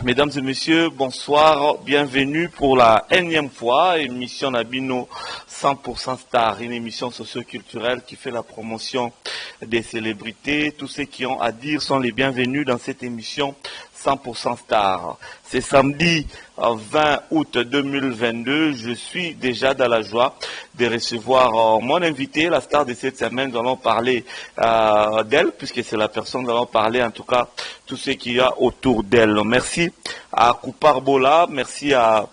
Mesdames et messieurs, bonsoir, bienvenue pour la énième fois, émission Nabino 100% Star, une émission socio-culturelle qui fait la promotion des célébrités. Tous ceux qui ont à dire sont les bienvenus dans cette émission 100% Star. C'est samedi 20 août 2022, je suis déjà dans la joie de recevoir mon invité, la star de cette semaine. Nous allons parler d'elle, puisque c'est la personne, nous allons parler en tout cas tout ce qu'il y a autour d'elle. Merci à Koupar Bola, merci à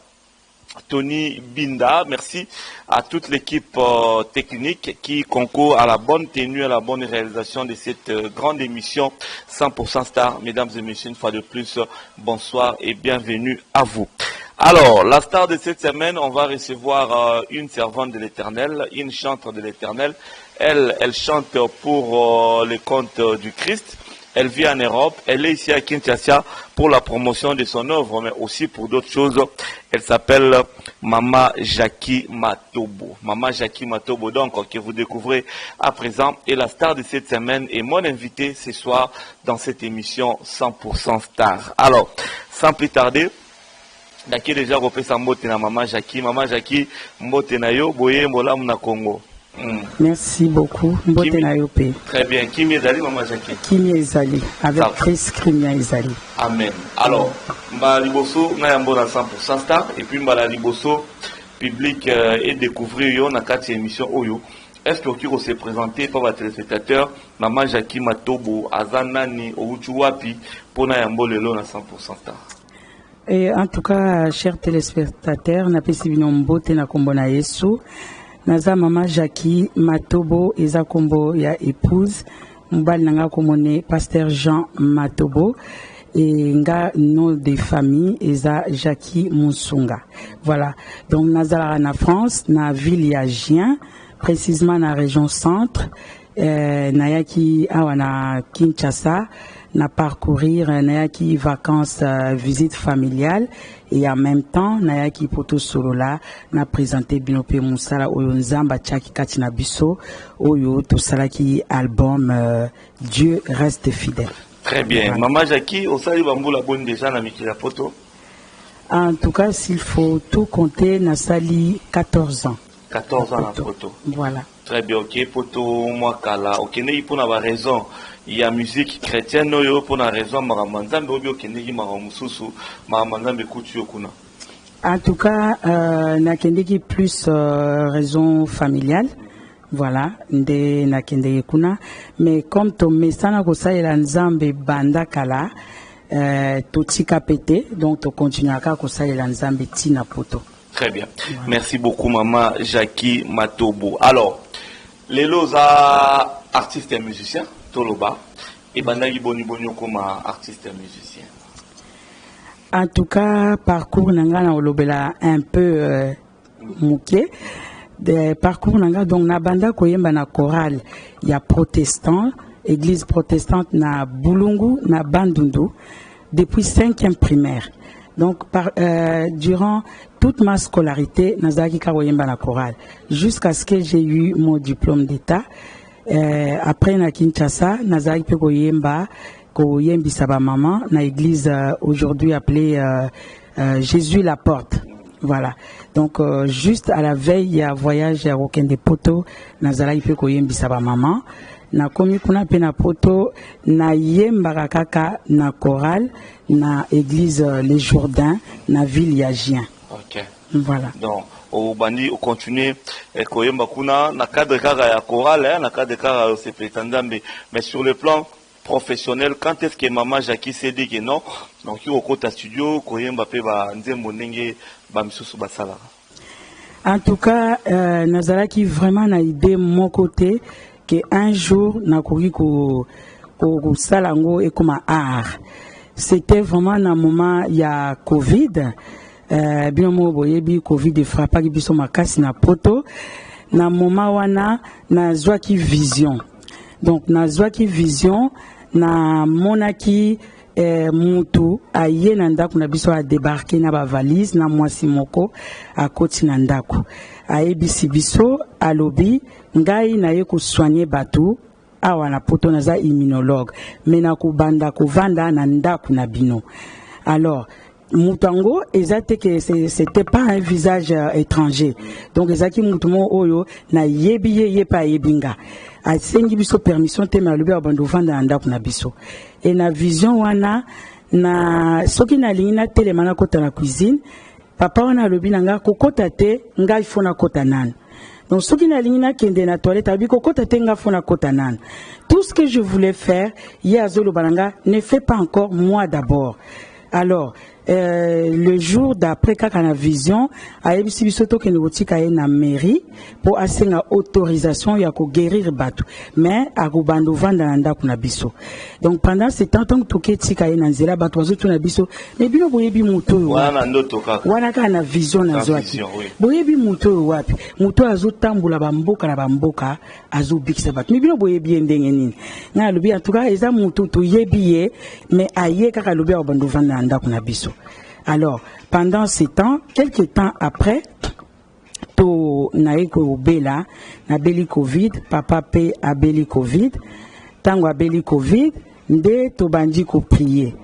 Tony Binda, merci à toute l'équipe technique qui concourt à la bonne tenue, à la bonne réalisation de cette grande émission 100% Star. Mesdames et messieurs, une fois de plus, bonsoir et bienvenue à vous. Alors, la star de cette semaine, on va recevoir une servante de l'Éternel, une chantre de l'Éternel. Elle chante pour les contes du Christ. Elle vit en Europe, elle est ici à Kinshasa pour la promotion de son œuvre, mais aussi pour d'autres choses. Elle s'appelle Mama Jackie Matobo. Mama Jackie Matobo, donc, que vous découvrez à présent, est la star de cette semaine et mon invité ce soir dans cette émission 100% Star. Alors, sans plus tarder, Daki déjà repris sa mbote na Mama Jackie. Mama Jackie, mbote na yo, boye mbola mna Congo. Merci beaucoup. Très bien. Kimi Ezali, Maman Jackie. Kimi Ezali, avec Chris Kimia Ezali. Amen. Alors, Mba Liboso, Nayambo dans 100% Star, et puis Mba Liboso, public et découvrir yo na 4 émissions Oyo. Est-ce que tu peux se présenter par votre téléspectateur, Maman Jackie Matobo, Azanani, Ouchuwapi, pour Nayambo Lelo na 100% Star? Et en tout cas, chers téléspectateurs, na pesi binombo te na kombo na Yesu. Naza Mama Jackie Matobo eza kombo ya épouse mbali nanga komone pasteur Jean Matobo et nga nom de famille eza Jackie Monsunga. Voilà. Donc nazala na France na ville ya Gien, précisément na région centre, nayaki awa na Kinshasa na parcourir nayaki vacances visite familiale et en même temps nayaki poto solo la na présenter binope musala oyo nzamba tchaki kati na biso oyo to salaki album Dieu reste fidèle. Très bien. Voilà. Maman Jackie, au sali bambula bonne déjà na mikila poto. En tout cas, s'il faut tout compter, na sali 14 ans. 14 ans na poto. Voilà. Très bien, ok, poto moi kala. Ok, ne pour na raison. Il y a musique chrétienne, no pour la raison, Maramanzambe, Obio Kendegi, Maramususu, Maramanzambe Koutu Okuna. En tout cas, na Kendegi plus raison familiale. Voilà, nde na Kendegi Kuna. Mais comme to mesana kosa ela nzambe banda kala, to tika pété, donc to continuaka kosa ela nzambe tina poto. Très bien. Voilà. Merci beaucoup, Maman Jackie Matobo. Alors, les loza artistes et musiciens. Toloba et Bandagi Boni comme artiste et musicien. En tout cas, parcours nanga olobela un peu mouké. De parcours nanga donc na banda koyemba na chorale, il y a protestant, église protestante na Bulungu, na Bandundu depuis 5e primaire. Donc durant toute ma scolarité, nazaki koyemba na chorale jusqu'à ce que j'ai eu mon diplôme d'état. Après na Kinshasa, nazaki pe koyemba saba maman na église aujourd'hui appelée Jésus la porte. Voilà. Donc juste à la veille il y a voyage à Rokende Poto, nazaki pe saba maman na komi kuna pe na poto na yemba kaka na chorale na église Les Jourdains na ville ya Gien. OK. Voilà. Donc au bandi au continuer koyemba kuna na cadre kaka ya chorale na cadre kaka c'est prétendant mais sur le plan professionnel quand est-ce que Maman Jackie s'est dit que non donc il au côté studio koyemba pe ba nzembo ndenge ba misusu basala. En tout cas nazalaki vraiment na idée mon côté que un jour na koki ko salango et comme art. C'était vraiment un moment il y a Covid. Bien mo boyebi Covid frappaki biso makasi na poto na moment wana na zwaki vision. Donc na zwaki vision na monaki mutu aye na ndako na biso a débarquer na ba valise na mwasi moko a koti na ndako ayebisi biso alobi ngai na ye ko soigner batu awa na poto naza immunologue mais na ko banda ko vanda na ndako na bino. Alors Mutango, que c'était pas un visage étranger. Donc, ezaki mutumo oyo na yebiye yepa yebinga. A sengi biso permission te na lobi abando vanda ndaku na biso. Et na vision wana na soki na lingina telemana kota na cuisine, papa wana lobi nanga kokota te nga ifona kota nana. Donc, ce qui n'a pas kende na toilette, tout ce que je voulais faire, Yazolo Balanga, ne fait pas encore moi d'abord. Alors, le jour d'après, quand on a vision, à Ebisi Bisoto qui nous a na mairie pour assurer une autorisation ya ko guérir batu, mais à Gubando Vandanda kuna biso. Donc pendant ce temps, tant que tout tika na nzela batu wazo tuna biso, mais bino boyebi muto wana ndoto kaka. Wana ka na vision na zwaki. Boyebi muto wapi? Muto azo tambula bamboka na bamboka azo bikisa batu. Mais bino boyebi ndenge nini? Na lobi en tout cas eza muto to yebiye, mais aye kaka lobi abando Vandanda kuna biso. Alors, pendant ce temps, quelques temps après, to naiko bela, na beli Covid, papa pe a beli Covid, tango a beli Covid, nde to bandi ko prier.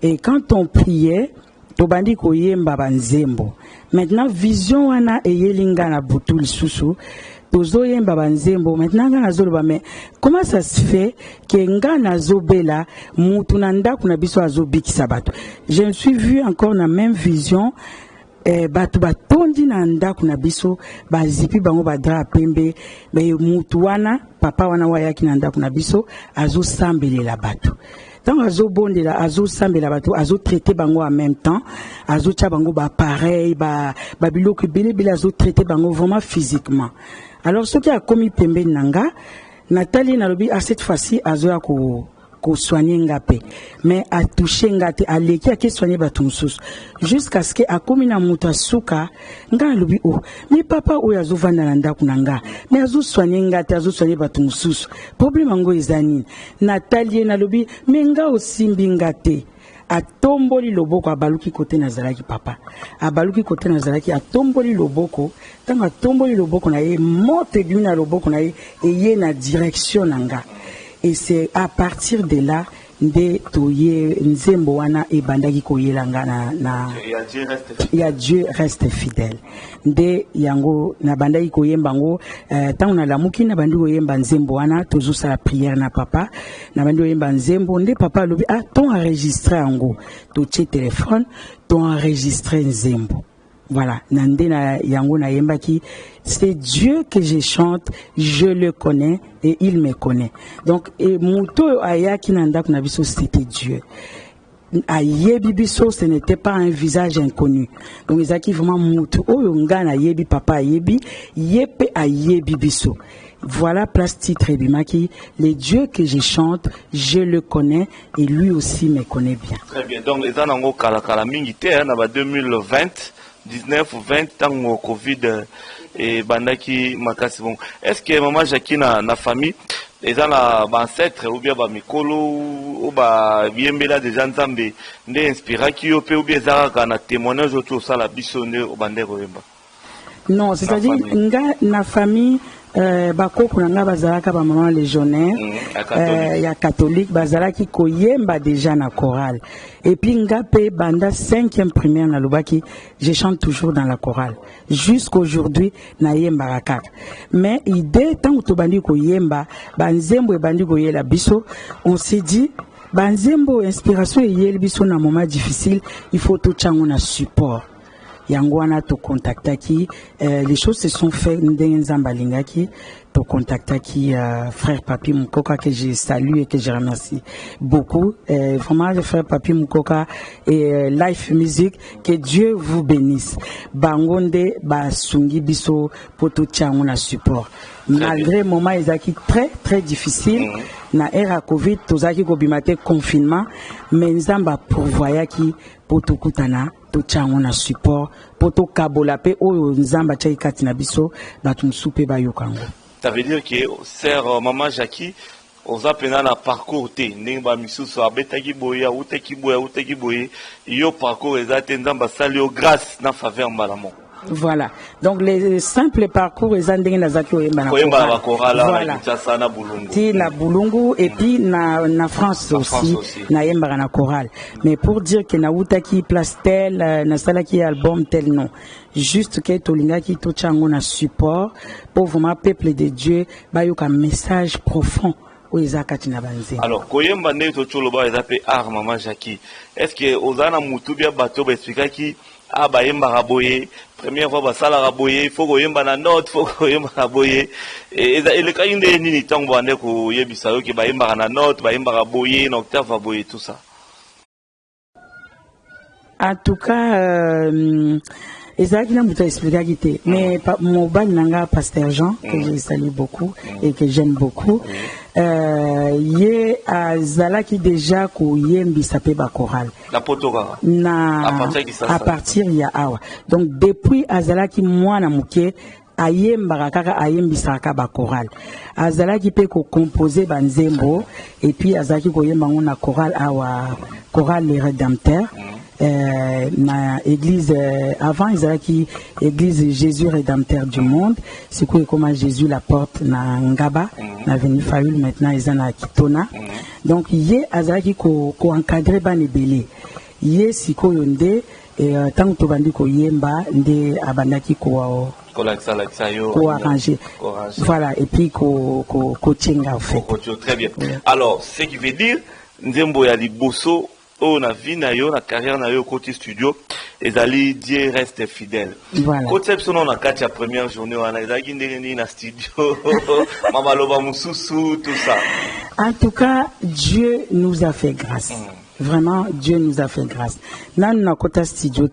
Et quand on priait, to bandi ko yemba banzembo. Maintenant, vision wana e yelinga na butul susu, tozo yemba banzembo. Maintenant, nga nazoloba, mais comment ça se fait que nga nazobela mutu na ndaku na biso azobikisa bato? Je me suis vu encore na même vision, bato batondi na ndaku na biso bazipi bango badra pembe, be mutu wana papa wana wayaki na ndaku na biso azo sambelela bato. Tant azo bondela azo sambela bato azo traiter bango en même temps, azo tia bango ba pareil ba biloko bele azo traiter bango vraiment physiquement. Alors ce qui a commis pembe nanga Nathalie nalobi à cette fois-ci azo ya ko soigner ngape, mais a touché ngate a leki a ke soigner batumsus jusqu'à ce que a commis na muta suka nga lobi oh mais papa o yazo vanda na ndaku nanga mais azo soigner ngate azo soigner batumsus problème ngo ezani. Nathalie nalobi mais nga osimbi ngate a tomboli loboko abaluki kote nazalaki papa abaluki kote nazalaki a tomboli loboko tanga tomboli loboko na ye mote na loboko na ye eye na direction nanga. Et c'est à partir de là nde toye nzembo wana ebandaki koyelanga na ya Dieu reste fidèle. Nde yango na bandaki koyemba ngo tant na lamuki na bandi koyemba nzembo wana tozo sa la prière na papa na bandi koyemba nzembo nde papa lobi ah ton enregistré ngo to che téléphone ton enregistré nzembo. Voilà, Nandena Yanguna Yembaki, c'est Dieu que je chante, je le connais et il me connaît. Donc, et Mouto Ayaki Nandak Nabiso, c'était Dieu. Ayebi biso, ce n'était pas un visage inconnu. Donc, Isaki vraiment Mouto, oh, Yongana Yebi, papa Ayebi, Yepe Ayebi biso. Voilà, place titre Bimaki, les dieux que je chante, je le connais et lui aussi me connaît bien. Très bien, donc les anango Kalakala Mingite, 2020. 19 ou 20 ans au Covid et bandaki makasi bon. Est-ce que maman Jackie na famille les ancêtres ou bien mikolo ou biembela des nzambe nde inspira ki yo pe ou bien zaka na témoignage autour ça la bisonne au bandero yemba? Non, c'est-à-dire nga na famille bakoko nanga bazalaka ba maman légionnaire ya catholique bazalaki koyemba déjà na chorale et puis nga pe banda 5e primaire na lobaki je chante toujours dans la chorale jusqu'aujourd'hui na yemba kaka. Mais idée tant to bandi koyemba banzembo e bandi koyela biso on s'est dit banzembo inspiration e yeli biso na moment difficile il faut tout chango na support. Yangwana to contactaki, les choses se sont faites Nzambalingaki, to contactaki frère Papi Mukoka que je salue et que je remercie beaucoup. Vraiment le frère Papi Mukoka et Life Music, que Dieu vous bénisse. Bangonde ba sungi biso poto tchangona support. Malgré moment ezaki très très difficile na era Covid tozaki ko bimate confinement mais Nzamba pourvoyaki poto kutana to tchangona support poto kabola pe oyo Nzamba tchai katina biso batum soupe ba yokango. Ça veut dire que sœur maman Jackie oza pena na parcours te ndenge ba misusu abetaki boya uteki boya yo parcours ezate Nzamba sali yo grâce na faveur malamo. Voilà. Donc les simples parcours ils ont na zaki oyemba na voilà. Ti na Bulungu et puis na France aussi na yemba na chorale. Mais pour dire que na utaki place tel na sala qui album tel non. Juste que tolinga ki to chango na support pour vraiment peuple de Dieu ba yo ka message profond. Alors, koyemba ne to cholo ba ezape art Maman Jackie. Est-ce que ozana mutu bia bato ba expliquer ki ba yemba raboye première fois ba sala raboye il faut koyemba na note faut koyemba raboye et le ka inde nini tango ande ko yebisa yo ki ba yemba na note ba yemba raboye na octave raboye tout ça. En tout cas Ezaki n'a pas expliqué, mais mon ban nanga Pasteur Jean que je salue beaucoup et que j'aime beaucoup. Yé a Zalaki déjà ko yembi sapé ba chorale. La potoka. Na à partir ya awa. Donc depuis Azalaki moi na muke ayemba kaka ayembi saka ba chorale. Azalaki pe ko composer banzembo et puis Azalaki ko yemba na chorale awa chorale les rédempteurs. Na église avant Isaki église Jésus rédempteur du monde c'est quoi comment Jésus la porte na Ngaba na venu Fayoul maintenant ils en a Kitona donc yé azaki ko encadrer ban ebele yé siko yonde et tant to bandi ko yemba nde abandaki ko arranger voilà et puis ko chenga en fait très bien alors ce qui veut dire nzembo ya liboso on a vu na yo na carrière na yo côté studio et ali Dieu reste fidèle. Voilà. Côté on a quatre première journée on a ezaki ndenge na studio mama loba mususu tout ça. En tout cas, Dieu nous a fait grâce. Vraiment, Dieu nous a fait grâce. Là, nous avons studio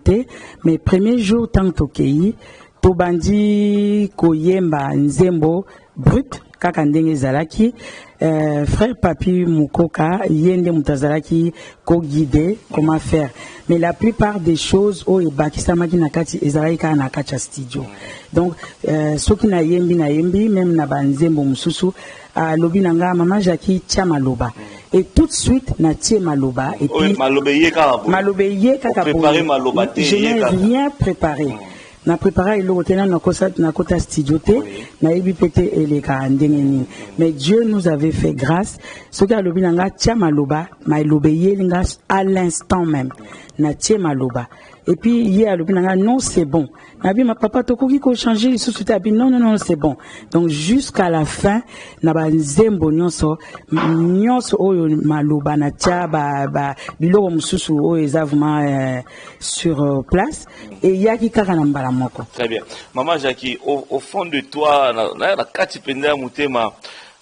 mais premier jour tant que tobandi koyemba nzembo brut kaka ndenge zalaki frère Papi Mukoka yende mutazalaki ko guider comment faire mais la plupart des choses o ebakisama na kati ezalaka na kati studio donc soki na yembi même na banzembo mususu lobi nanga Maman Jackie tia maloba et tout de suite na tie maloba et puis malobe ye kaka préparer maloba je n'ai rien préparé. Na préparé le hôtel na kota studio te na ebi pété eleka ndengeni mais Dieu nous avait fait grâce ce que lobi nanga tia maloba malobe yelinga à l'instant même na tia maloba et puis hier lobi nanga non c'est bon na bi ma papa tokoki ko changer les sous tabi non c'est bon donc jusqu'à la fin na banzembo nyonso oyo maloba na tia ba biloko mususu oyo ezavuma sur place et yaki kaka na mbala moko. Très bien. Maman Jackie, au fond de toi, na kati penda mutema,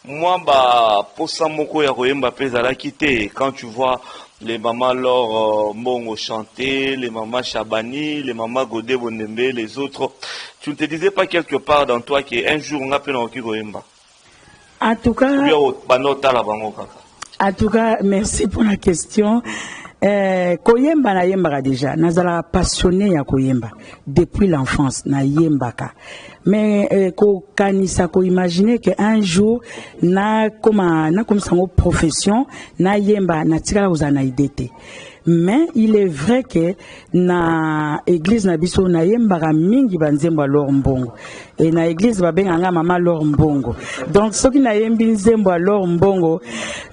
moi ba posa moko ya koyemba peza la kité quand tu vois les mamans Laure Mongo chanter, les mamans Chabani, les mamans Godé Bondembe, les autres, tu ne te disais pas quelque part dans toi qu'un jour on a pu n'en koyemba? En tout cas, merci pour la question. Koyemba na yemba déjà nazala passionné ya koyemba depuis l'enfance na yembaka mais ko kanisa ko imaginer que un jour na comme sango profession na yemba na tika uzana idete mais il est vrai que na église na biso na yembaka mingi banzembo alors mbongo et na église babenganga Mama Laure Mbongo donc soki na yembi nzembo alors mbongo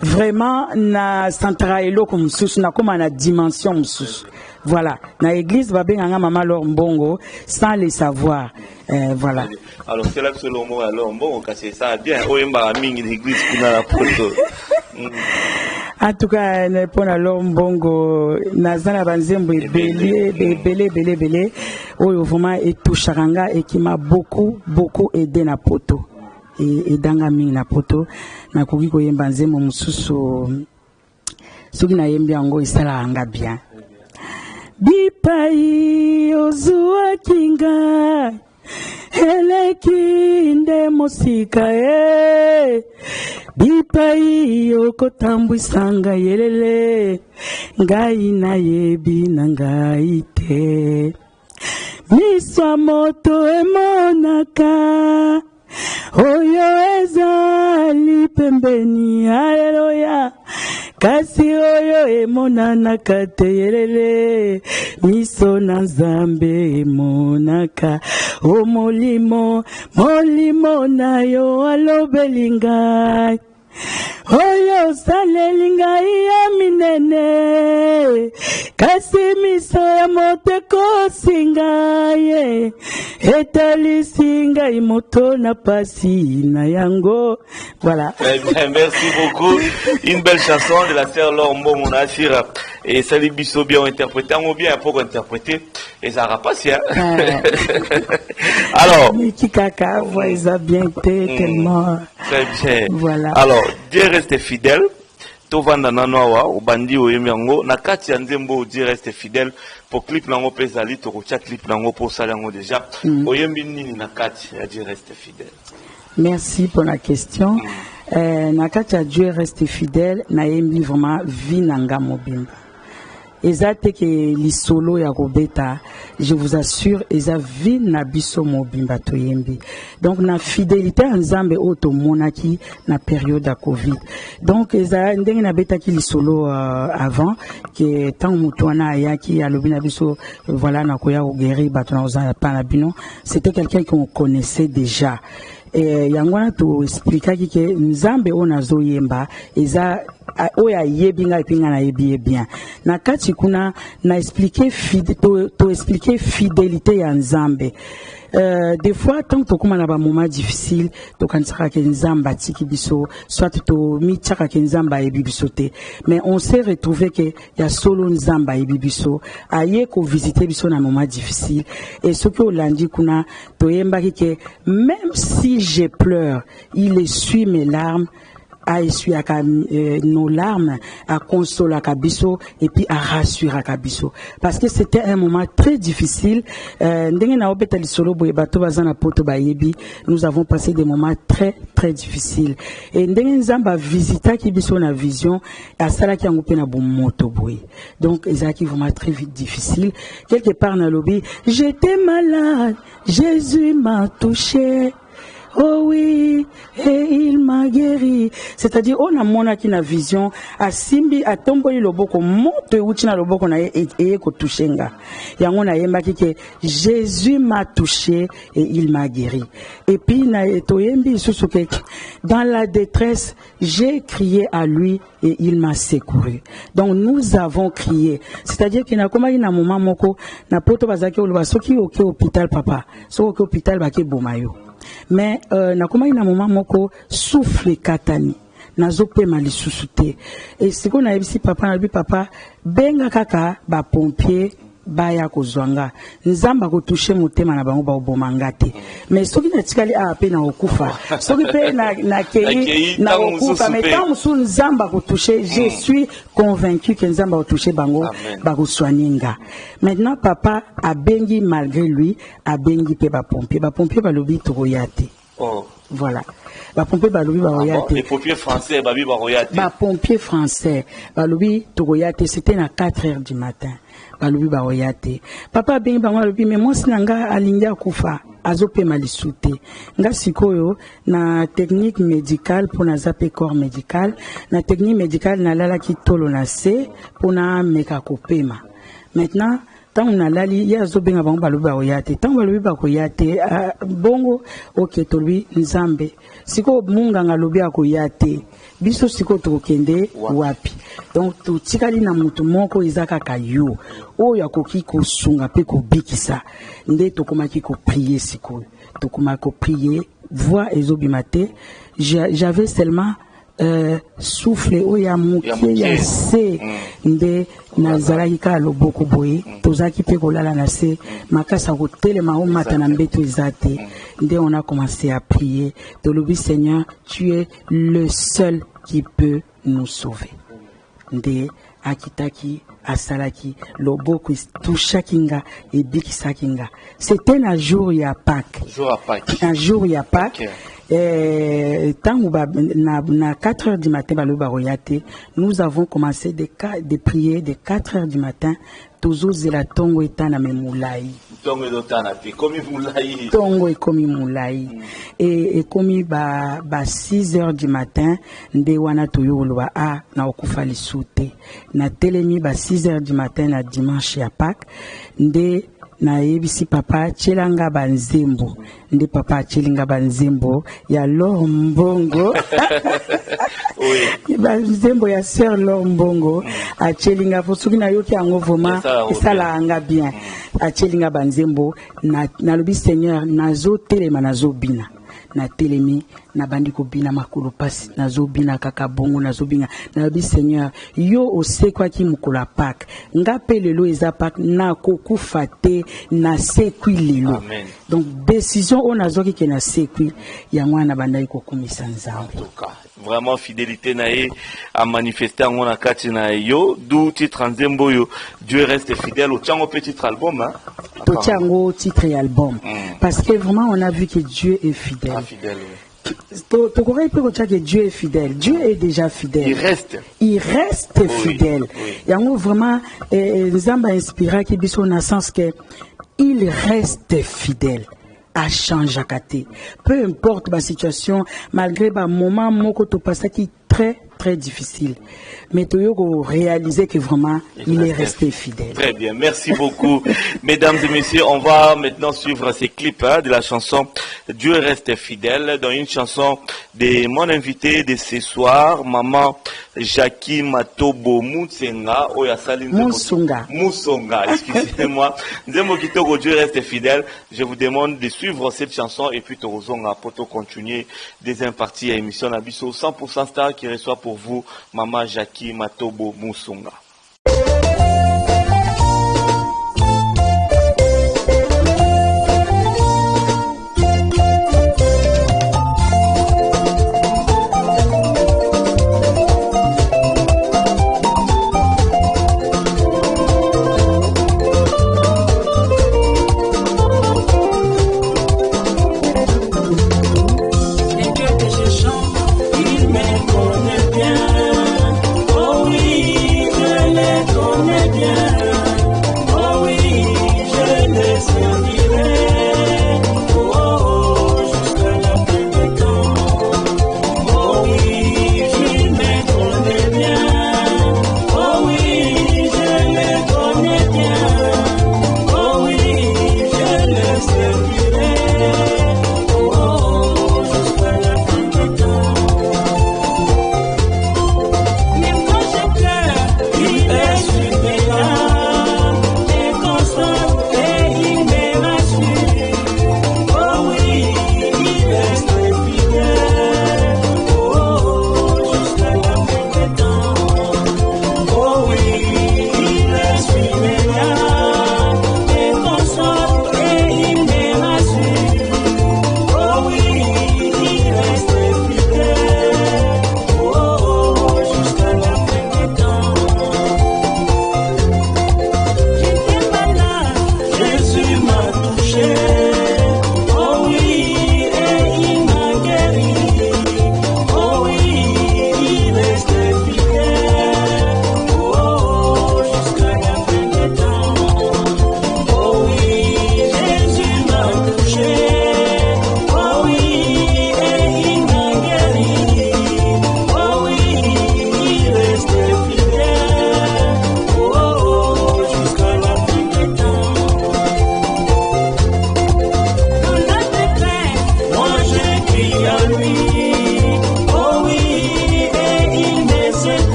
vraiment na centra eloko mususu na koma na dimension mususu voilà na église babenganga Mama Laure Mbongo sans le savoir voilà alors c'est là que le mot alors mbongo c'est ça bien oyemba mingi l'église kuna la poto. En tout cas, pour la Mbongo, Nazana Banzembo belé, oh vraiment et tout charanga et qui m'a beaucoup aidé na poto et danga mingi na poto na koki ko yemba nzembo mususu soki na yembi yango isala anga bien bipai ozua kinga eleki nde mosika bipai okotambwisanga yelele ngai na yebi na ngai te miswa moto emonaka oyo ezali pembeni haleluya kasi oyo emonanaka te yelele miso na nzambe emonaka o molimo na yo alobeli ngai oyo saleli ngai ya minene kasi miso ya moto ekosinga ye etalisi ngai moto na pasi na yango. Voilà. Très bien, merci beaucoup. Une belle chanson de la sœur Lormbo Monachira. Et Sali Bisso bien interprété, on bien pour interpréter. Et ça n'a pas si. Alors. Niki Kaka, voix bien tellement. Très bien. Voilà. Alors, Dieu reste fidèle. Tovanda nanoawa, ubandi oyemiango, na kati ya nzembo Dieu reste fidèle. Pour clip nango pesali, tokocha clip nango pour salango déjà. Oyembi nini na kati ya Dieu reste fidèle. Merci pour la question. Nakata Dieu reste fidèle, na yembi vraiment vinanga mobimba. Ezate ke lisolo ya robeta, je vous assure, eza vina biso mobimba to yembi. Donc na fidélité nzambe oto monaki na période de Covid. Donc eza ndenge na beta ki lisolo avant que tant mutuana ayaki alobina biso voilà na koya ogeri bato na ozana pa bino, c'était quelqu'un qu'on connaissait déjà. Yangwana to expliquer que nzambe onazo yemba eza oya yebinga epinga na yebi bien na kati kuna na expliquer to expliquer fidélité ya nzambe. Des fois tant que comme on a un moment difficile to kansaka ke nzamba tiki biso soit to mitaka ke nzamba yebi bisote, mais on s'est retrouvé que ya solo nzamba yebi biso aye ko visiter biso na moment difficile et ce que olandi kuna to yemba ke même si je pleure il essuie mes larmes à essuyer nos larmes, à consoler Kabiso et puis à rassurer Kabiso. Parce que c'était un moment très difficile. Nous avons passé des moments très très difficiles. Et nous avons visité Kibiso na vision à Sala qui a na moto boy. Donc ils ont vraiment très vite difficile. Quelque part dans le lobby, j'étais malade, Jésus m'a touché. Oh oui, et il m'a guéri. C'est-à-dire, on a mon qui na vision, à Simbi, à Tomboli Loboko, monte Uchina Loboko na et ko touchenga. Et on a yemaki que Jésus m'a touché et il m'a guéri. Et puis, na etoyembi susuke, dans la détresse, j'ai crié à lui et il m'a secouru. Donc, nous avons crié. C'est-à-dire qu'il n'a comme un moment moko, na poto bazaki oluba, soki oke hôpital papa, soki oke hôpital baki bomayo. Mais na koma ina moment moko souffle katani nazo pe malisusuté et ce qu'on a ici papa na papa benga kaka ba pompier baya kozwanga nzamba ko toucher motema na bango ba obomangate mais soki na tikali a pe na okufa soki pe na kei na okufa mais tant musu nzamba ko toucher je suis convaincu que nzamba ko toucher bango ba ko soigner. Maintenant papa a bengi malgré lui a bengi pe ba pompier ba lobi to royate. Oh voilà. Ba pompier ba lobi ba royate. Les pompiers français ba bi ba royate. Ba pompier français ba lobi to royate, c'était à 4h du matin. Balubi ba oyate papa bengi bango balubi mais moi sinanga alinga kufa azope malisute nga sikoyo na technique médicale pour na zape corps médical na technique médicale na lala ki tolo na se pour na meka kopema. Maintenant tant on a lali ya zobenga bango balubi ba oyate tant balubi ba koyate bongo ok to lui nzambe siko munga ngalobi akoyate biso siko tokende wapi. Donc tu tikali na mutu moko izaka kayo o ya koki ko sunga pe ko bikisa nde tokomaki ko prier siko tokomaki ko prier voix ezobimate. J'avais seulement souffle o ya muke ya se nde nazalaki ka loboko boye tozaki pe kolala na se makasa ko telema o mata na mbeto ezate nde on a commencé à prier de lobi Seigneur tu es le seul qui peut nous sauver. Nde akitaki asalaki loboko touchakinga et bikisakinga. C'était un jour ya Pâques. Un jour ya Pâques. Tant na 4h du matin nous avons commencé de prier de 4h du matin tozozela tongo etana me mulai. Tongo edotana te komi mulai. Tongo ekomi mulai. Ekomi ba 6 heures du matin nde wana toyoloba na okufa lisute. Na telemi ba 6 heures du matin na dimanche ya Pâques nde na yebisi papa chelanga banzembo. Nde papa chelinga banzembo ya Laure Mbongo. Oui. Banzembo ya sœur Laure Mbongo a chelinga fosuki na yoki yango vraiment esala anga bien. A chelinga banzembo na lobi Seigneur nazo telema nazo bina. Na telemi na bandiko bina makolo pasi nazo bina kaka bongo nazo bina na lobi Seigneur yo osekwa ki mukola Pâques ngape lelo eza Pâques na kokufa te na sekwi lelo. Amen. Donc décision on azoki ke na sekwi ya mwana bandai kokumisa nzambe. En tout cas, vraiment fidélité nae a manifesté en na kati na yo d'où titre nzembo yo Dieu reste fidèle au tiango petit album hein. Tiango titre et album parce que vraiment on a vu que Dieu est fidèle. Fidèle. Tu peut dire que Dieu est fidèle. Dieu est déjà fidèle. Il reste oui, fidèle. Oui. Et en vraiment, Nzamba inspira qui biso na sens que il reste fidèle. À changer à côté. Peu importe la situation, malgré le moment moko to passé qui très très difficile. Mais tu as réalisé que vraiment il est resté fidèle. Très bien, merci beaucoup. Mesdames et messieurs, on va maintenant suivre ces clips de la chanson Dieu reste fidèle, dans une chanson de mon invité de ce soir, maman Jackie Matobo Moutsenga, Moussonga, excusez-moi. Nzembo Kitoko, Dieu reste fidèle. Je vous demande de suivre cette chanson et puis Torozonga pour continuer des imparties à émission Nabiso 100% Star qui reçoit pour vous maman Jackie Matobo Moussonga.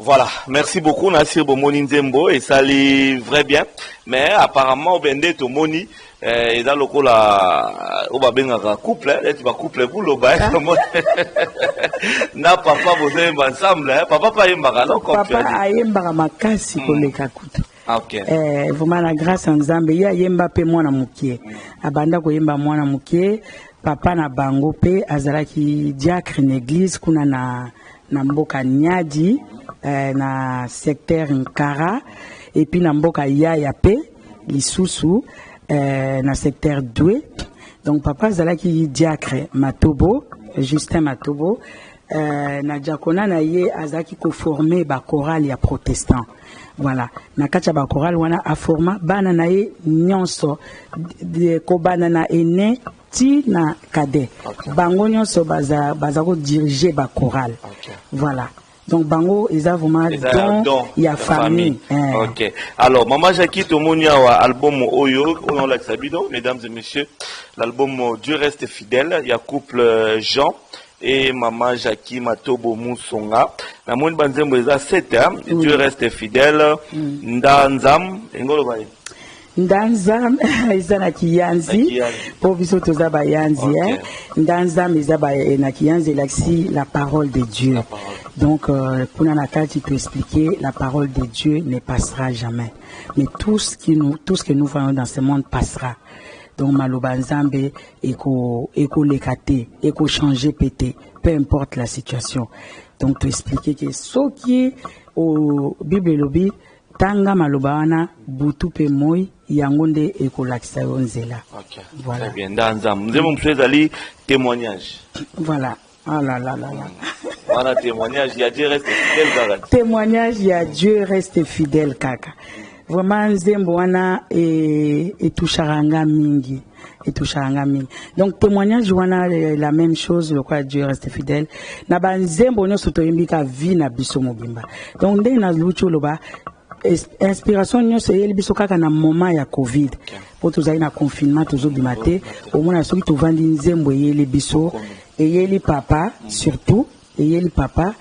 Voilà, merci beaucoup Nassir Bomoni Nzembo et ça allait vrai bien. Mais apparemment au Bende Tomoni et dans le coup là au Babenga couple, tu vas couple pour le bail. Na papa vous êtes ensemble, papa pas yembara non comme tu as dit. Papa ayembara makasi koleka kuta. OK. Vraiment la grâce en Nzambe ya yemba pe mwana mukie. Abanda ko yemba mwana mukie, papa na bango pe azalaki diacre en église kuna na mboka Nyadi na secteur Nkara et puis na mboka Yaya pe lisusu na secteur Doué. Donc papa zalaki diacre Matobo, Justin Matobo, na diakona na ye azaki ko former ba chorale ya protestant. Voilà, na kacha ba chorale wana a forma bana na ye nyonso de ko bana na ene ti na cadet. Okay. Bango nyonso baza ko diriger ba chorale. Okay. Voilà. Donc bango ils ont vraiment don il y a famille. OK. Alors maman Jackie Tomonia wa album Oyo on l'a sabido mesdames et messieurs, l'album Dieu reste fidèle, il y a couple Jean et maman Jackie Matobo Musonga. Na moni banzembo eza 7 hein, Dieu reste fidèle, Ndanzam engolo baye. Ndanzam izana kiyanzi pour biso toza ba yanzi hein. Ndanzam izaba na kiyanzi laxi la parole de Dieu. Donc pour Nakati te expliquer la parole de Dieu ne passera jamais. Mais tout ce que nous voyons dans ce monde passera. Donc maloba nzambe eko lekate, eko changer pété, peu importe la situation. Donc te expliquer que ce qui est au Bible lobi tanga maloba wana butu pe moi yangonde eko lakisa onzela. OK. Voilà. Très bien. Ndanzam. Nous avons fait témoignage. Voilà. Ah là là là là. Voilà témoignage, il y a Dieu reste fidèle kaka. Témoignage, il y a Dieu reste fidèle kaka. Vraiment nzembo wana et toucharanga mingi. Et toucharanga mingi. Donc témoignage wana la même chose, le quoi Dieu reste fidèle. Na ba nzembo nyonso toyembika vie na biso mobimba. Donc ndenge na lucho loba inspiration nyonso yeli biso kaka na moment ya Covid. Po tozali na confinement tozobima te, au moins soki tovandi nzembo yeli biso eyeli papa surtout eyeli papa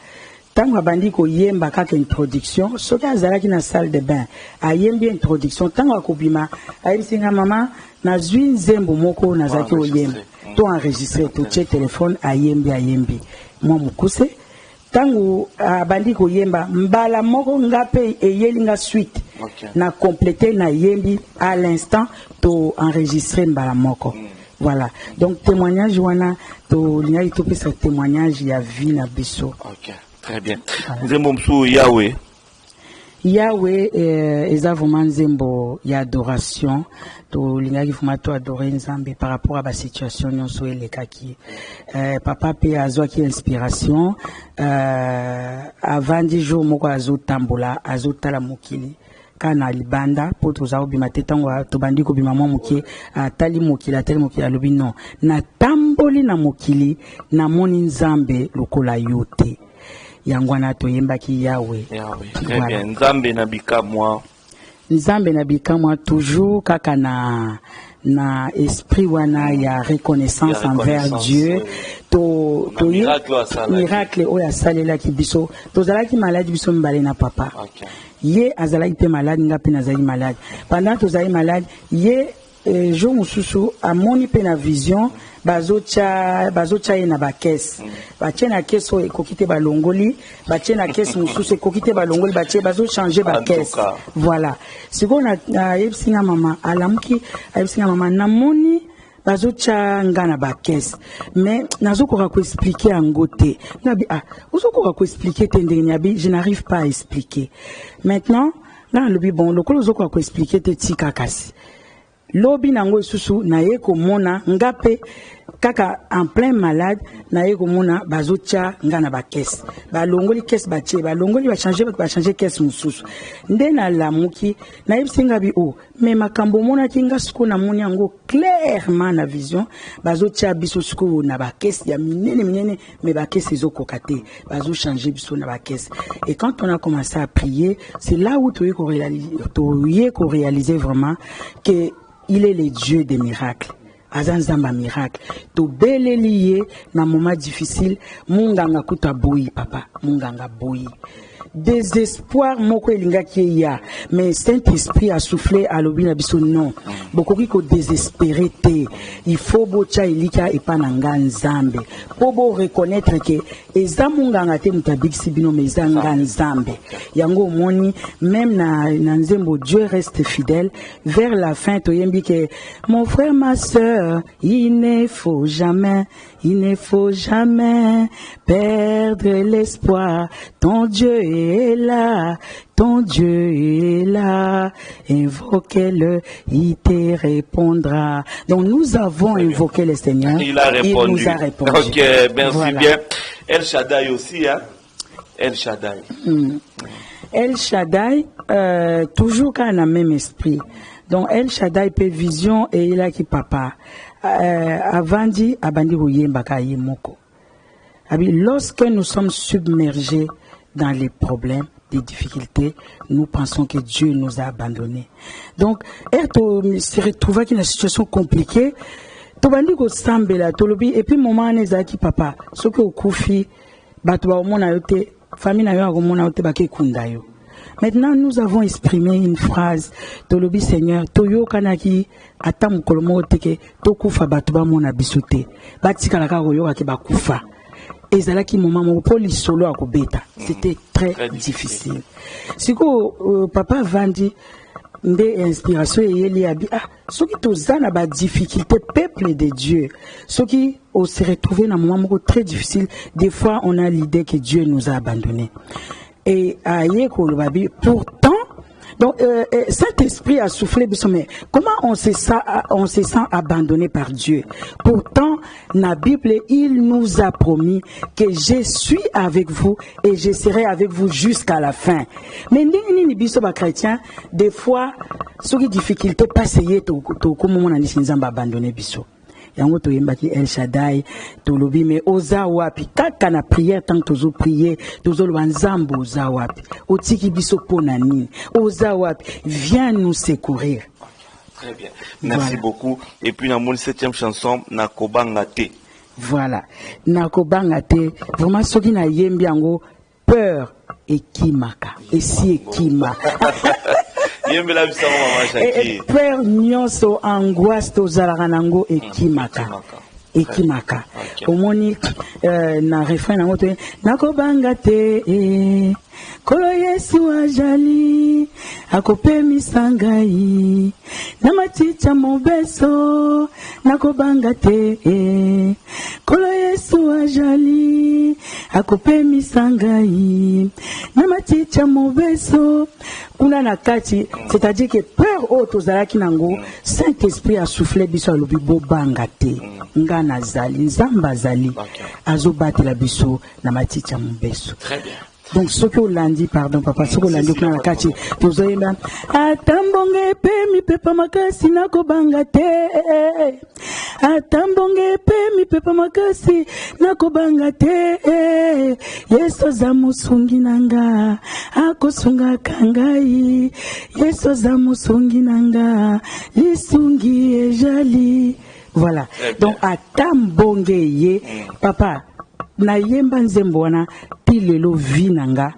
tango abandi ko yemba kaka introduction soki azalaki na salle de bain ayembi introduction tango akobima ayebisinga mama nazwi nzembo moko nazalaki oyemba to enregistré to tie téléphone ayembi mwa mokuse tango abandi ko yemba mbala moko ngape eyeli nga suite na compléter na yembi à l'instant to enregistrer mbala moko. Voilà. Donc témoignage wana to liai to pesa témoignage ya vie na biso. OK. Très bien. Nzembo msu Yahweh. Yahweh eza vraiment nzembo ya adoration to lingai vraiment to adorer nzambe par rapport à la situation nyonso elekaki. Papa pe azwaki inspiration avant 10 jours moko azotambola azotala mokili. Kana libanda po toza obima te tango tobandi ko bima mwa mokie atali mokili alobi non na tamboli na mokili na moni nzambe lokola yote yangwana toyembaki Yahweh. Très bien. Nzambe na bikamwa toujours kaka na esprit wana ya reconnaissance envers Dieu to miracle oya salela ki biso tozalaki malade biso mbale na papa. Ye azalaki te malade nga pe nazali malade pendant tozali malade ye jour mususu amoni pe na vision bazocha ye na bakese batie na kese oyo ekoki te balongoli batie na kese mususu ekoki te balongoli batie bazochanger bakese. Voilà sikoyo ayebisinga mama alamuki ayebisinga mama namoni bazocha nga na bakese mais nazokoka ko expliquer yango te nabi ozokoka ko expliquer te ndenge nabi je n'arrive pas à expliquer maintenant na lobi bon lokolo ozokoka ko expliquer te tika kasi lobi nango isusu na ye komona ngape kaka en plein malade na ye komona bazocha nga na bakese balongoli kese batie balongoli changer kese mususu nde na lamuki na yebisinga bi mais makambo mona kinga suko na moni yango clairement na vision bazocha biso suko na bakese ya minene mais bakese ezokoka te bazochanger biso na bakese. Et quand on a commencé à prier, c'est là où tu es réaliser vraiment que il est le Dieu des miracles. azanzamba miracle to beleliye na moment difficile munganga kuta boyi papa munganga boyi désespoir moko elingaki ya mais Saint-Esprit a soufflé à l'obina biso non bokoki ko désespérer te il faut bocha ilika epananga nzambe po bo reconnaître que eza munganga te mutabiksi bino mais eza nzambe yango moni même na nzembo Dieu reste fidèle vers la fin toyembi que mon frère ma sœur il ne faut jamais perdre l'espoir. Ton Dieu est là, ton Dieu est là. Invoquez-le, il te répondra. Donc nous avons invoqué le Seigneur. Il a répondu. Il nous a répondu. Ok, merci voilà. bien. El Shaddai aussi, hein? El Shaddai. El Shaddai, toujours quand on a le même esprit. Donc El Shaddai peut vision et il a qui papa. Avant dit abandi boyembaka yemoko. Lorsque nous sommes submergés dans les problèmes, les difficultés, nous pensons que Dieu nous a abandonnés. Donc, se retrouver dans une situation compliquée, tobandi ko sambela tolobi et puis moment nezaki papa, ce que okufi bato ba omona yote, famille na yo akomona yote bakekunda yo. Maintenant, nous avons exprimé une phrase. Tolobi Seigneur, toyo kanaki atam kolomo teke tokufa batuba mona bisote. Batika laka koyo ke bakufa. Ezalaki moment mo poli solo akobeta. C'était très difficile. Siko papa Vandi nde inspiration yeli abi soki tozana ba difficulté peuple de Dieu. Soki on se retrouvé dans un moment très difficile, des fois on a l'idée que Dieu nous a abandonnés. Et pourtant, donc cet esprit a soufflé, mais comment on se sent abandonné par Dieu? Pourtant, dans la Bible, il nous a promis que je suis avec vous et je serai avec vous jusqu'à la fin. Mais nous, chrétiens, des fois, sur les difficultés passées, comment on a abandonné biso. Yango to yembaki El Shaddai to lobi mais oza wapi kaka na prière tant tozo prier tozo lwanzambo oza wapi otiki biso pona nini oza wapi viens nous secourir. Très bien, merci beaucoup. Et puis dans mon 7e chanson Nakobanga te. Voilà, Nakobanga te vraiment soki na yembi yango peur et kimaka et si et kima. Et peur nyonso angoisse tozalaka nango ekimaka ekimaka omoni na refrain nango to nakobanga te kolo Yesu ajali akopemisa ngai na matita mobeso nakobanga te kolo Yesu ajali akopemisa ngai na matita mobeso kuna na kati, c'est-à-dire que peur otozalaki nango Saint-Esprit a soufflé biso alobi bobanga te nga nazali nzamba zali azobatela biso na matiti ya mobeso. Très bien. Donc ce que Olandi, pardon papa, ce que Olandi kuna na kati tozoyemba atambonge pe mi pepa makasi nakobanga te atambonge pe mi pepa makasi nakobanga te Yesu za musungi nanga akosunga kangai Yesu za musungi nanga lisungi ejali. Voilà. Donc atambonge ye papa na yemba nzembo wana pilelo vinanga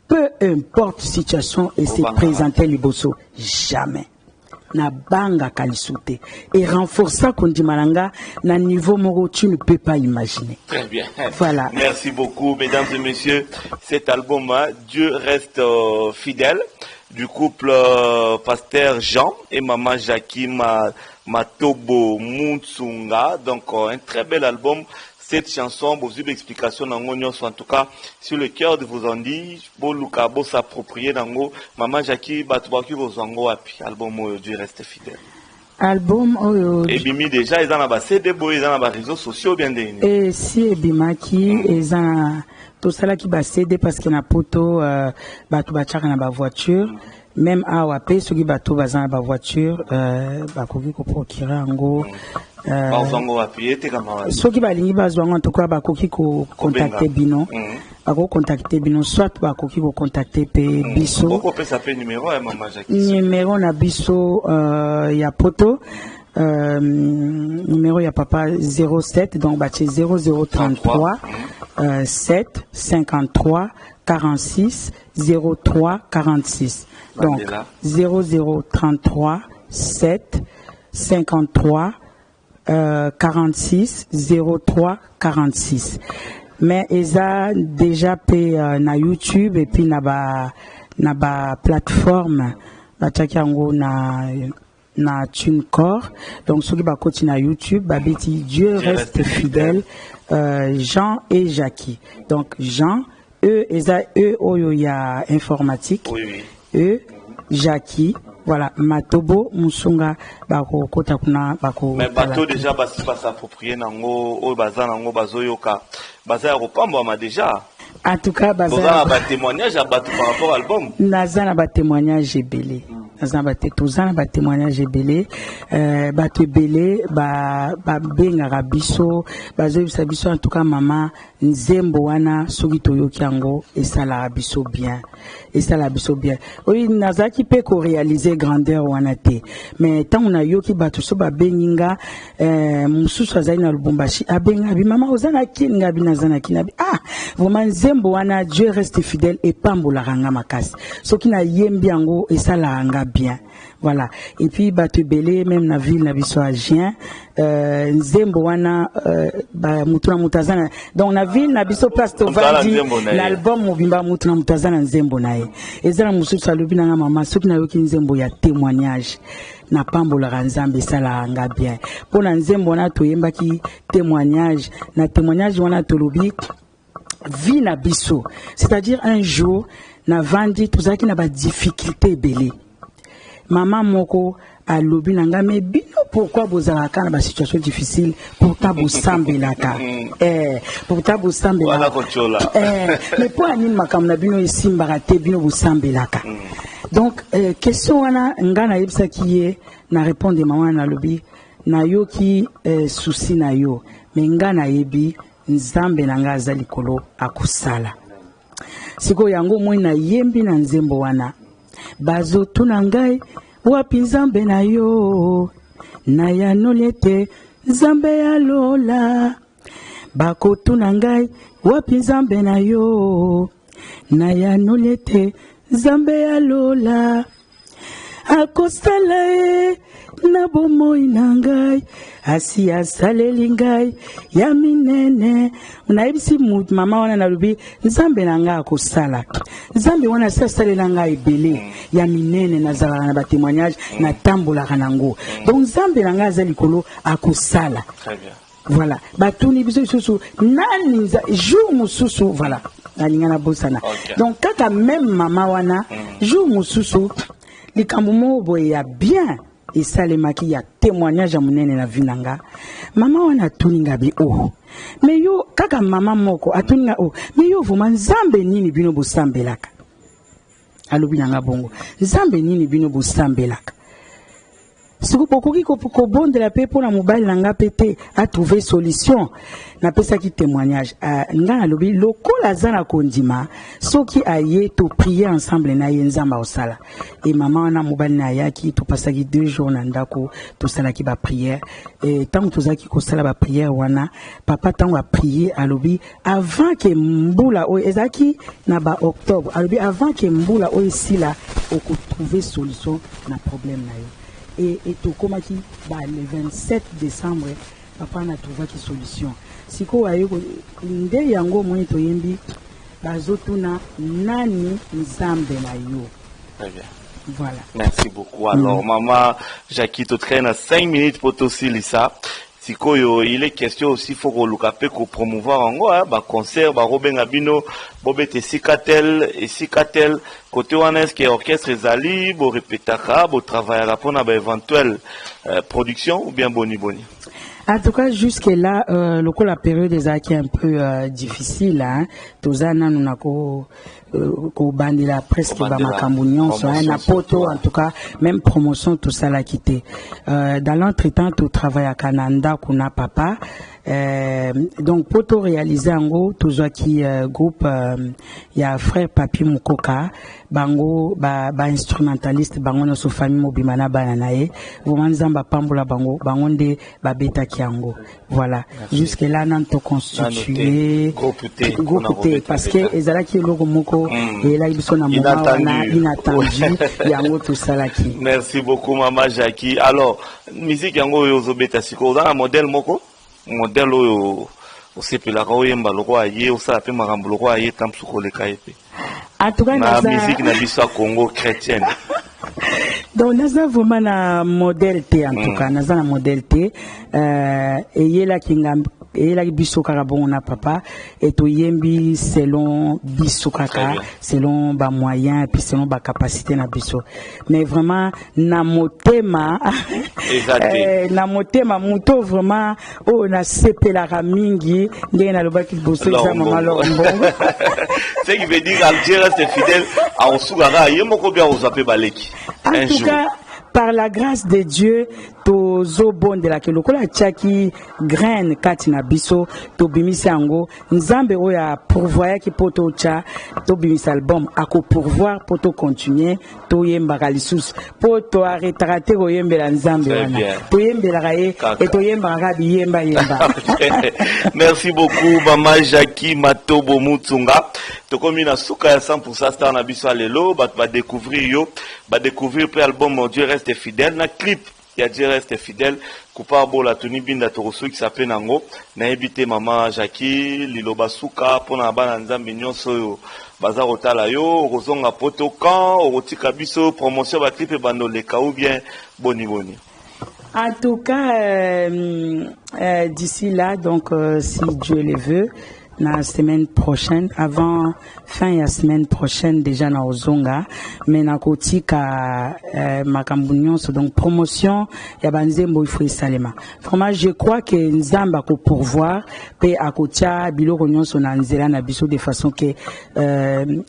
peu importe situation et se présenter liboso jamais na banga kalisute et renforcer kondimalanga na niveau moko tu ne peux pas imaginer. Très bien. Voilà. Merci beaucoup mesdames et messieurs. Cet album Dieu reste fidèle du couple Pasteur Jean et maman Jackie Matobo Mutsunga. Donc un très bel album. Cette chanson, vous avez l'explication en tout cas sur le cœur de vos andis, Boluka, Bo s'approprier d'ango, Maman Jackie, Batouaki, vos ango, album Dieu reste fidèle. Album et bimi déjà, ils en ont CD, ils en ont réseaux sociaux bien définis. Et si et bimaki, ils ont tout ça là qui va CD parce qu'il y a poto, batou bachaka na ba voiture. Même à Wapé, ceux qui bateau bazan ba voiture, bakoki ko procurer ango. Ceux qui balingi bazwan en tout cas bakoki ko contacter bino. Bako contacter bino soit bakoki ko contacter pe biso. Boko peut s'appeler numéro maman Jackie. Numéro na biso ya poto numéro ya papa 07 donc batie 0033 7 53 46 03 46 donc 0033 7 53 46 03 46 mais eza déjà pe na YouTube et puis na ba plateforme bataki yango na TuneCore donc ceux qui ba continuer na YouTube babeti Dieu reste fidèle Jean et Jackie donc Jean eza oyo ya informatique oui. Jackie voilà Matobo Musunga bako kota kuna bako mais bato déjà basi pas s'approprier nango o baza nango bazoyoka baza ya kopamba ma déjà en tout cas baza ba témoignage à bato par rapport à l'album nazana ba témoignage ebele nazana ba témoignage ebele bato ebele ba bengaka biso bazoyebisa biso en tout cas mama nzembo wana soki toyoki yango esalaka biso bien oyi nazalaki mpe koréaliser grandeur wana te mais ntango nayoki bato so babenginga mosusu azali na lubumbashi abengabi mama oza na kini ngabi naza na kini abi vraiment nzembo wana Dieu reste fidèle epambolaka nga makasi soki nayembi yango esalaka nga bien voilà et puis bato ebele même na ville na biso ya Gien nzembo wana mutu na mutu aza na donc na ville na biso place tovandi l'album mobimba mutu na mutu aza na nzembo na ye eza na mosusu alobi nanga mama soki nayoki nzembo ya témoignage na pambolaka nzambe esalaka nga bien mpo na nzembo wana toyembaki témoignage na témoignage wana tolobi vie na biso c'est-à-dire un jour na vandi tozalaki na badifficulté ebele mama moko alobi nanga mais bino pourquoi bozalaka na basituation difficile pourtant bosambelaka pourtant bosambelaka mais po anini makambo na bino esimbaka te bino bosambelaka donc question wana nga nayebisaki ye na répondre mama nalobi nayoki souci na yo mais nga nayebi nzambe na nga aza likolo akosala sikoyo yango moi nayembi na nzembo wana bazotuna ngai wapi nzambe na yo nayanoli te nzambe ya lola bakotuna ngai wapi nzambe na yo nayanoli te nzambe ya lola akosala ye na bomoi na ngai asi asaleli ngai ya minene nayebisi mama wana nalobi nzambe na ngai akosala nzambe wana asi asalela ngai ebele ya minene nazalaka na batémoignage natambolaka nango donc nzambe na ngai aza likolo akosala voilà batuni biso lisusu nani jour mosusu voilà nalinga na bosana donc kaka même mama wana jour mosusu likambo moko boye ya bien esalemaki ya témoignage ya monene na vie nanga mama wana atuninga bi mais yo kaka mama moko atuninga mais yo vraiment nzambe nini bino bosambelaka alobi nanga bongo nzambe nini bino bosambelaka siko bokoki kobondela pe mpona mobali nanga pe te atrouve solution napesaki témoignage nga nalobi lokola aza na kondima soki aye toprie ensemble na ye nzambe osala e mama wana mobali na ayaki topasaki 2 jours na ndako tosalaki baprière ntango tozalaki kosala baprière wana papa ntango aprie alobi avant ke mbula oyo ezalaki na baoctobre alobi avant ke mbula oyo esila okotrouve solution na problème na yo et tout comme qui le 27 décembre papa n'a trouvé qui solution siko ayeko nde yango moni toyembi bazotuna nani nzambe na yo. Très bien. Voilà. Merci beaucoup. Alors maman Jackie te traîne 5 minutes pour aussi Lisa. Sikoyo il est question aussi faut que lukape ko promouvoir ngo ba concert ba Robin Abino bobete sikatel et sikatel côté wana est-ce que orchestre ezali bo répétaka bo travailler pour na ba éventuelle production ou bien boni. En tout cas, jusque-là, la période est un peu difficile. Tozana, nous kobandela presque ba makambo nyonso na poto en tout cas même promotion tout ça l'a quitté dans l'entretemps tu travailles à Canada kuna papa donc pour tout réaliser en gros toujours qui groupe il y a frère Papi Mukoka bango ba instrumentaliste bango no so famille mobimana bananae vraiment nzamba pambola bango bangonde ba beta kiango voilà jusque là nan to constitué groupe T parce que ezala ki logo moko et là ils sont na moment inattendu yango tout ça là qui merci beaucoup maman Jackie alors musique yango yo beta siko za modèle moko modèle oyo osepelaka oyemba loko aye osala pe makambo loko aye tamsuko leka epe en tout cas la musique na biso Congo chrétienne donc naza vraiment na modèle T en tout cas naza na modèle T eyela kinga eyela biso kaka bon na papa et to yembi selon biso kaka selon ba moyens et puis selon ba capacité na biso mais vraiment na motema na motema muto vraiment o na sepela mingi ndenge na lobaki boso za mama lombo ce qui veut dire Alger reste fidèle à Osugara yemoko bien ozape baleki en tout cas par la grâce de Dieu to zo bon de la kelokola tchaki graine katina biso to bimisa yango nzambe oya pourvoyer ki poto cha to bimisa album ako pourvoir poto continuer to yemba kalisus poto arrêter ko yembela nzambe wana to yembela kaye et to yemba kabi yemba merci beaucoup maman Jackie Matobo Mutsunga to komi na suka ya 100% star na biso lelo ba découvrir yo ba découvrir pre album Dieu reste fidèle na clip ya Dieu reste fidèle coupable la tuni binda torosu qui s'appelle nango na ebité maman Jackie liloba suka pona bana nzambe nyonso yo baza rotala yo rozonga poto quand rotika biso promotion ba clip bando leka ou bien boni en tout cas d'ici là donc si Dieu le veut la semaine prochaine avant fin la semaine prochaine déjà na ozonga mais na kotika makambunyon donc promotion ya banzembo il faut salema vraiment je crois que nzamba ko pourvoir pe akotia biloko nyonso na nzela na biso de façon que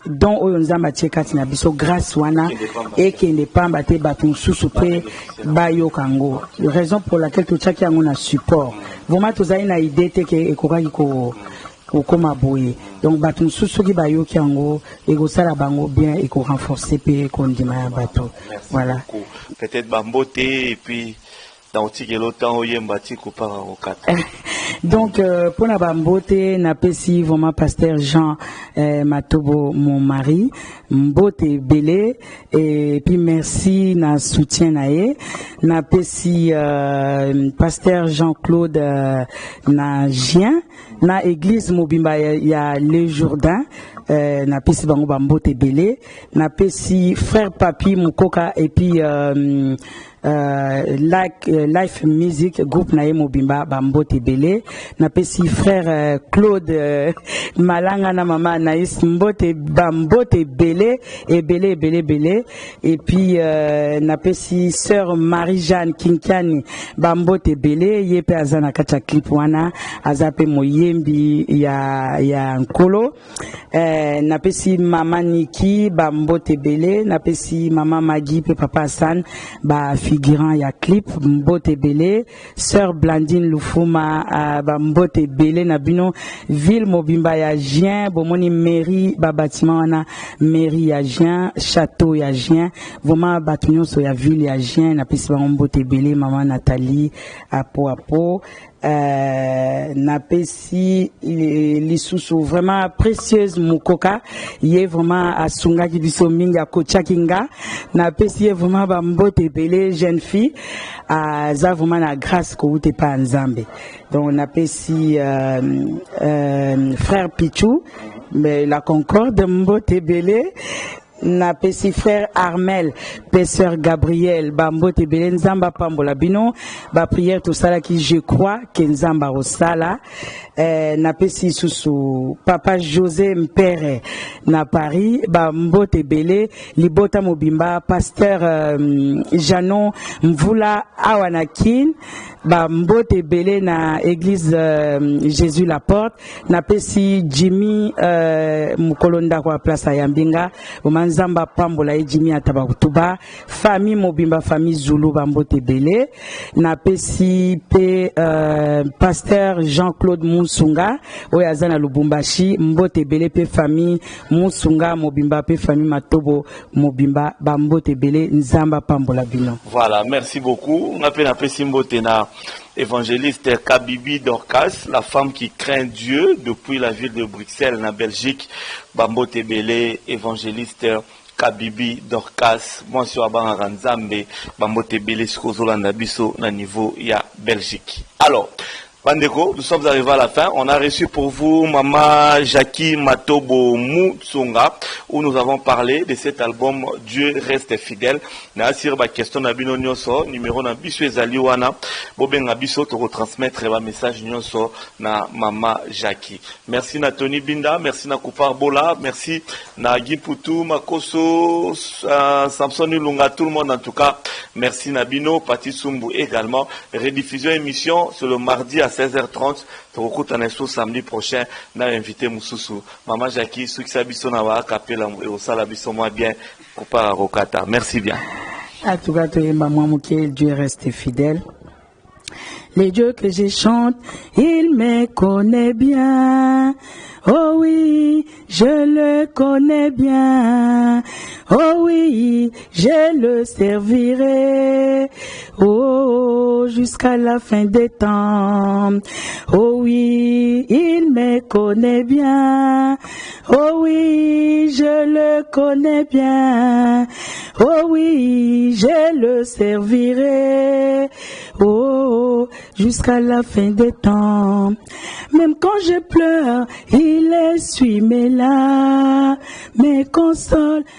don oyo nzamba tiekati na biso grâce wana et que ne pas battre baton susu pe bayo kango raison pour laquelle to tiaki yango na support vraiment tozali na idée te que ekokaki ko okoma boye donc bato mosusu soki bayoki yango ekosala bango bien ekorenforcer mpe ekondima ya bato voilà peut-être bambote et puis dans otikelo temps oyemba ti kopara okata donc pour na bambote napesi vraiment pasteur Jean Matobo mon mari mbote belé et puis merci na soutien nae napesi pasteur Jean-Claude na Gien na église mobimba ya le Jourdain na pesi bango bambote belé na pesi frère Papi Mukoka et puis life music groupe na mobimba bambote belé na pesi frère Claude Malanga na mama Naïs mbote bambote belé et belé et puis na pesi sœur Marie-Jeanne Kinkani bambote belé yepe azana kacha clip wana azape moyembi ya nkolo na pesi mama Niki bambote belé na pesi mama Magui pe papa Hassan ba figurant ya clip mbote belé sœur Blandine Lufuma mbote belé na bino ville mobimba ya Gien bomoni mairie ba bâtiment wana mairie ya Gien château ya Gien vraiment bâtiment so ya ville ya Gien na pesi ba mbote belé maman Nathalie apo na pesi lisusu vraiment précieuse Mukoka yé vraiment asunga ki biso minga kocha kinga na pesi yé vraiment ba mbote belé jeune fille za vraiment na grâce ko ute pa nzambe donc na pesi frère Pichou mais la Concorde mbote belé na pesi frère Armel Pesseur Gabriel Bambote Bele Nzamba Pambola Bino ba prière tout ça là qui je crois que Nzamba Osala na pesi susu papa José Mpere na Paris Bambote Bele Libota Mobimba pasteur Janon Mvula Awanakin Bambote Bele na église Jésus la porte na pesi Jimmy Mukolonda kwa place Yambinga Omanzamba Pambola e Jimmy Atabakutuba famille Mobimba famille Zulu Bambote Bele na pesi pe pasteur Jean-Claude Musunga oyazana Lubumbashi Mbote Bele pe famille Musunga Mobimba pe famille Matobo Mobimba Bambote Bele Nzamba Pambola Bino. Voilà, merci beaucoup. On appelle pesi Mbote na évangéliste Kabibi Dorcas, la femme qui craint Dieu depuis la ville de Bruxelles, en Belgique. Bambote Bele, évangéliste Kabibi Dorcas, moi sur Abanga Ranzambe, Bambote Bele, Skozolanda Biso, na niveau ya Belgique. Alors, Bandeko, nous sommes arrivés à la fin. On a reçu pour vous Maman Jackie Matobo Mutsunga, où nous avons parlé de cet album Dieu reste fidèle. Na sur ba question na bino nyonso, numéro na biso ezali wana, bobenga biso to retransmettre ba message nyonso na Maman Jackie. Merci na Tony Binda, merci na Koupar Bola, merci na Giputu Makoso, Samson Lunga, tout le monde en tout cas. Merci na bino, Pati Sumbu également. Rediffusion émission sur le mardi à 16h30. Tu samedi prochain. On a invité Moussoussou. Maman Jackie, Sukisabiso Nawa, Kapela et Osalabiso moi bien. Kopa Rokata. Merci bien. À tout cas, Dieu reste fidèle. Les dieux que je chante, il me connaît bien. Oh oui, je le connais bien. Oh oui, je le servirai. Oh, jusqu'à la fin des temps. Oh oui, il me connaît bien. Oh oui, je le connais bien. Oh oui, je le servirai. Oh, jusqu'à la fin des temps. Même quand je pleure, il essuie mes larmes, me console.